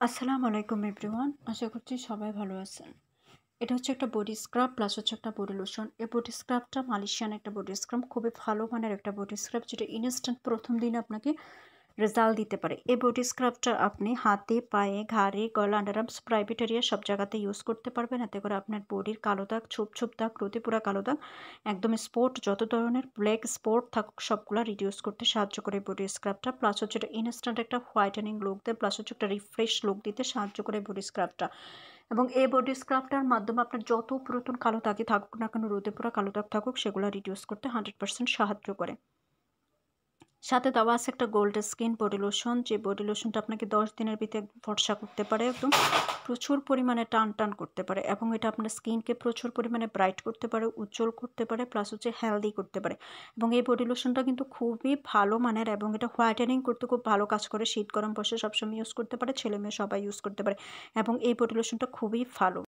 আসসালামু আলাইকুম এভরিওয়ান। আশা করছি সবাই ভালো আছেন। এটা হচ্ছে একটা বডি স্ক্রাব প্লাস হচ্ছে একটা বডি লোশন। এই বডি স্ক্রাবটা মালয়েশিয়ান একটা বডি স্ক্রাব, খুবই ভালো মানের একটা বডি স্ক্রাব, যেটা ইনস্ট্যান্ট প্রথম দিনে আপনাকে রেজাল্ট দিতে পারে। এই বডি স্ক্রাবটা আপনি হাতে, পায়ে, ঘাড়ে, গলা, আন্ডারআর্মস, প্রাইভেট এরিয়া সব জায়গাতে ইউজ করতে পারবেন। এতে করে আপনার বডির কালো দাগ, ছোপ ছোপ দাগ, রোদে কালো দাগ, একদম স্পট, যত ধরনের ব্ল্যাক স্পট থাকুক সবগুলো রিডিউস করতে সাহায্য করে বডি স্ক্রাবটা। প্লাস হচ্ছে এটা ইনস্ট্যান্ট একটা হোয়াইটেনিং লুক দেয়, প্লাস হচ্ছে একটা রিফ্রেশ লুক দিতে সাহায্য করে বডি স্ক্রাবটা। এবং এই বডি স্ক্রাবটার মাধ্যমে আপনার যত পুরাতন কালো দাগই থাকুক না কেন, রোদে পোড়া কালো দাগ থাকুক, সেগুলো রিডিউস করতে 100% সাহায্য করে। সাথে দেওয়া আছে একটা গোল্ড স্কিন বডি লোশন, যে বডি লোশনটা আপনাকে 10 দিনের ভিতরে ফর্সা করতে পারে, একদম প্রচুর পরিমাণে টান টান করতে পারে, এবং এটা আপনার স্কিনকে প্রচুর পরিমাণে ব্রাইট করতে পারে, উজ্জ্বল করতে পারে, প্লাস হচ্ছে হেলদি করতে পারে। এবং এই বডি লোশনটা কিন্তু খুবই ভালো মানের, এবং এটা হোয়াইটেনিং করতে খুব ভালো কাজ করে। শীত গরম বসে সবসময় ইউজ করতে পারে, ছেলে মেয়ে সবাই ইউজ করতে পারে, এবং এই বডি লোশনটা খুবই ভালো।